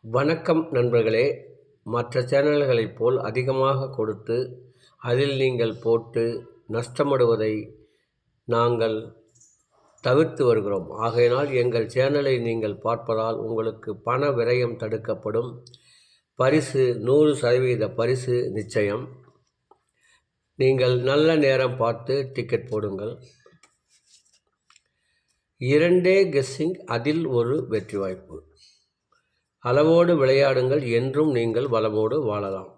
வணக்கம் நண்பர்களே. மற்ற சேனல்களைப் போல் அதிகமாக கொடுத்து அதில் நீங்கள் போட்டு நஷ்டமடைவதை நாங்கள் தவிர்த்து வருகிறோம். ஆகையினால் எங்கள் சேனலை நீங்கள் பார்ப்பதால் உங்களுக்கு பண விரயம் தடுக்கப்படும். பரிசு 100% பரிசு நிச்சயம். நீங்கள் நல்ல நேரம் பார்த்து டிக்கெட் போடுங்கள். 2 கெஸ்ஸிங், அதில் ஒரு வெற்றி வாய்ப்பு. அளவோடு விளையாடுங்கள், என்றும் நீங்கள் வளமோடு வாழலாம்.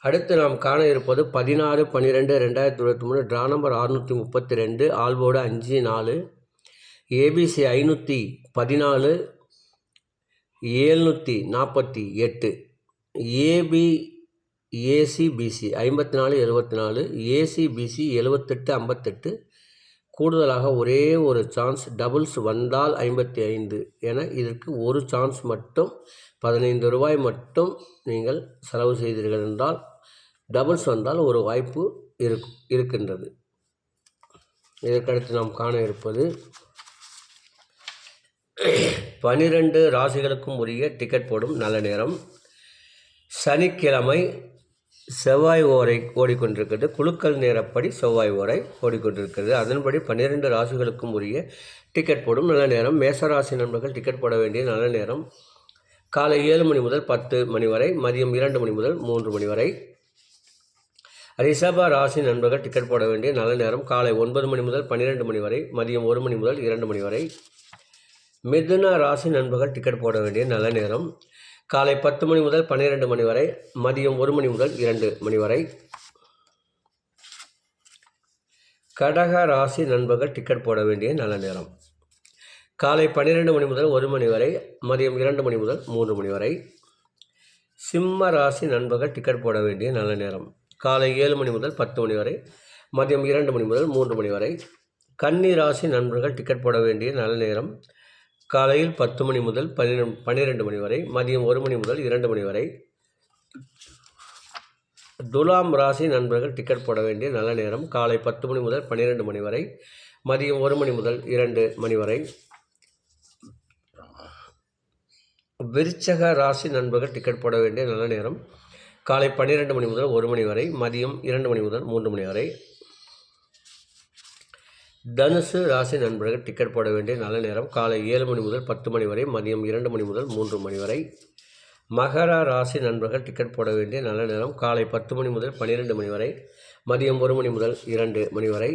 அடுத்து நாம் காண இருப்பது 16/12/2023 draw number 632, ஆல்போர்டு 54, ABC 514, 748, ACBC 54/74, ACBC 78/58. கூடுதலாக ஒரே ஒரு சான்ஸ், டபுள்ஸ் வந்தால் 55 என இதற்கு ஒரு சான்ஸ் மட்டும். 15 ரூபாய் மட்டும் நீங்கள் செலவு செய்தீர்கள் என்றால் டபுள்ஸ் வந்தால் ஒரு வாய்ப்பு இருக்கின்றது. இதற்கடுத்து நாம் காண இருப்பது 12 ராசிகளுக்கும் உரிய டிக்கெட் போடும் நல்ல நேரம். சனிக்கிழமை செவ்வாய் ஓரை ஓடிக்கொண்டிருக்கிறது. குலுக்கல் நேரப்படி செவ்வாய் ஓரை ஓடிக்கொண்டிருக்கிறது. அதன்படி 12 ராசிகளுக்கும் உரிய டிக்கெட் போடும் நல்ல நேரம். மேசராசி நண்பர்கள் டிக்கெட் போட வேண்டிய நல்ல நேரம் காலை 7 மணி முதல் 10 மணி வரை, மதியம் 2 மணி முதல் 3 மணி வரை. ரிஷப ராசி நண்பர்கள் டிக்கெட் போட வேண்டிய நல்ல நேரம் காலை 9 மணி முதல் 12 மணி வரை, மதியம் 1 மணி முதல் 2 மணி வரை. மிதுன ராசி நண்பர்கள் டிக்கெட் போட வேண்டிய நல்ல நேரம் காலை 10 மணி முதல் 12 மணி வரை, மதியம் 1 மணி முதல் 2 மணி வரை. கடக ராசி நண்பர்கள் டிக்கெட் போட வேண்டிய நல்ல நேரம் காலை 12 மணி முதல் 1 மணி வரை, மதியம் 2 மணி முதல் 3 மணி வரை. சிம்ம ராசி நண்பர்கள் டிக்கெட் போட வேண்டிய நல்ல நேரம் காலை 7 மணி முதல் 10 மணி வரை, மதியம் 2 மணி முதல் 3 மணி வரை. கன்னி ராசி நண்பர்கள் டிக்கெட் போட வேண்டிய நல்ல நேரம் காலையில் 10 மணி முதல் 12 மணி வரை, மதியம் 1 மணி முதல் 2 மணி வரை. துலாம் ராசி நண்பர்கள் டிக்கெட் போட வேண்டிய நல்ல நேரம் காலை 10 மணி முதல் 12 மணி வரை, மதியம் 1 மணி முதல் 2 மணி வரை. விருச்சக ராசி நண்பர்கள் டிக்கெட் போட வேண்டிய நல்ல நேரம் காலை 12 மணி முதல் 1 மணி வரை, மதியம் 2 மணி முதல் 3 மணி வரை. தனுசு ராசி நண்பர்கள் டிக்கெட் போட வேண்டிய நல்ல நேரம் காலை 7 மணி முதல் 10 மணி வரை, மதியம் 2 மணி முதல் 3 மணி வரை. மகர ராசி நண்பர்கள் டிக்கெட் போட வேண்டிய நல்ல நேரம் காலை 10 மணி முதல் 12 மணி வரை, மதியம் 1 மணி முதல் 2 மணி வரை.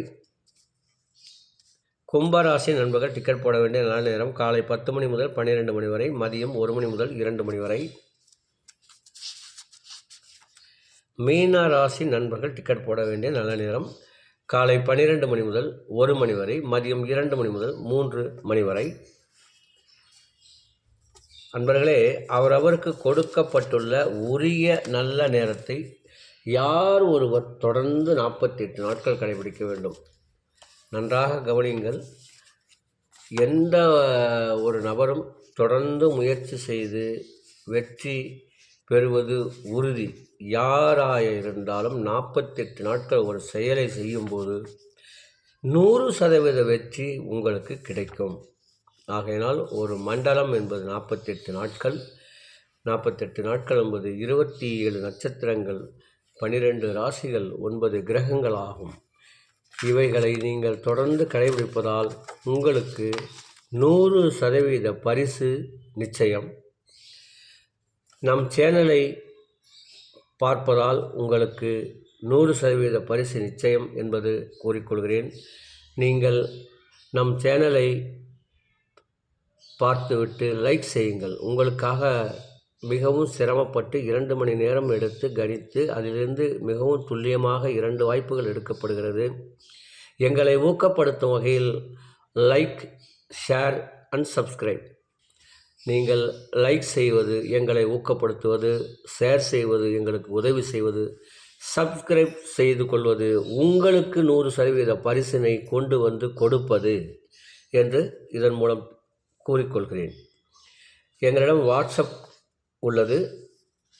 கும்பராசி நண்பர்கள் டிக்கெட் போட வேண்டிய நல்ல நேரம் காலை 10 மணி முதல் 12 மணி வரை, மதியம் 1 மணி முதல் 2 மணி வரை. மீன ராசி நண்பர்கள் டிக்கெட் போட வேண்டிய நல்ல நேரம் காலை 12 மணி முதல் 1 மணி வரை, மதியம் 2 மணி முதல் 3 மணி வரை. அன்பர்களே, அவரவருக்கு கொடுக்கப்பட்டுள்ள உரிய நல்ல நேரத்தை யார் ஒருவர் தொடர்ந்து 48 நாட்கள் கடைபிடிக்க வேண்டும். நன்றாக கவனியுங்கள். எந்த ஒரு நபரும் தொடர்ந்து முயற்சி செய்து வெற்றி பெறுவது உறுதி. யாராக இருந்தாலும் 48 நாட்கள் ஒரு செயலை செய்யும்போது 100% வெற்றி உங்களுக்கு கிடைக்கும். ஆகையினால் ஒரு மண்டலம் என்பது 48 நாட்கள். 48 நாட்கள் என்பது 27 நட்சத்திரங்கள், 12 ராசிகள், 9 கிரகங்கள் ஆகும். இவைகளை நீங்கள் தொடர்ந்து கடைபிடிப்பதால் உங்களுக்கு 100% பரிசு நிச்சயம். நம் சேனலை பார்ப்பதால் உங்களுக்கு 100% பரிசு நிச்சயம் என்பது கூறிக்கொள்கிறேன். நீங்கள் நம் சேனலை பார்த்துவிட்டு லைக் செய்யுங்கள். உங்களுக்காக மிகவும் சிரமப்பட்டு 2 மணி நேரம் எடுத்து கணித்து அதிலிருந்து மிகவும் துல்லியமாக 2 வாய்ப்புகள் எடுக்கப்படுகிறது. எங்களை ஊக்கப்படுத்தும் வகையில் லைக், ஷேர் அண்ட் சப்ஸ்கிரைப். நீங்கள் லைக் செய்வது எங்களை ஊக்கப்படுத்துவது, ஷேர் செய்வது எங்களுக்கு உதவி செய்வது, சப்ஸ்கிரைப் செய்து கொள்வது உங்களுக்கு 100% பரிசினை கொண்டு வந்து கொடுப்பது என்று இதன் மூலம் கூறிக்கொள்கிறேன். எங்களிடம் வாட்ஸ்அப் உள்ளது,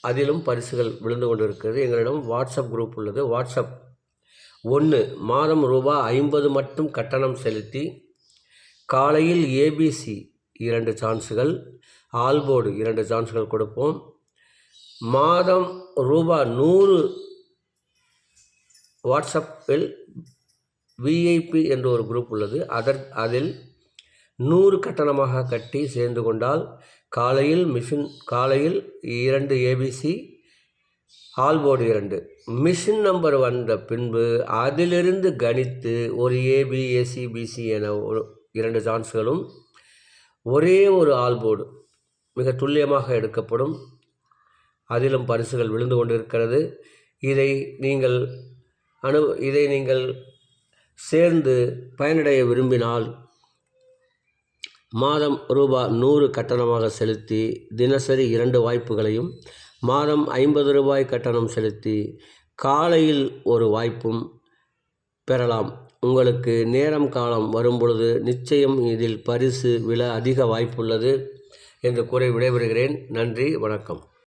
அதிலும் பரிசுகள் விழுந்து கொண்டிருக்கிறது. எங்களிடம் வாட்ஸ்அப் குரூப் உள்ளது. வாட்ஸ்அப் 1 மாதம் ரூபாய் 50 மட்டும் கட்டணம் செலுத்தி காலையில் ஏபிசி 2 சான்ஸுகள், ஆல்போர்டு 2 சான்ஸ்கள் கொடுப்போம். மாதம் ரூபாய் 100 வாட்ஸ்அப்பில் விஐபி என்ற ஒரு குரூப் உள்ளது. அதில் 100 கட்டணமாக கட்டி சேர்ந்து கொண்டால் காலையில் 2 ஏபிசி, ஆல்போர்டு 2 மிஷின் நம்பர் வந்த பின்பு அதிலிருந்து கணித்து ஒரு ஏபி, ஏசி, பிசி என 2 சான்ஸ்களும் ஒரே ஒரு ஆல்போர்டு மிக துல்லியமாக எடுக்கப்படும். அதிலும் பரிசுகள் விழுந்து கொண்டிருக்கிறது. இதை நீங்கள் சேர்ந்து பயனடைய விரும்பினால் மாதம் ரூபாய் 100 கட்டணமாக செலுத்தி தினசரி 2 வாய்ப்புகளையும், மாதம் 50 ரூபாய் கட்டணம் செலுத்தி காலையில் ஒரு வாய்ப்பும் பெறலாம். உங்களுக்கு நேரம் காலம் வரும்பொழுது நிச்சயம் இதில் பரிசு விழ அதிக வாய்ப்புள்ளது என்று கூறி விடைபெறுகிறேன். நன்றி, வணக்கம்.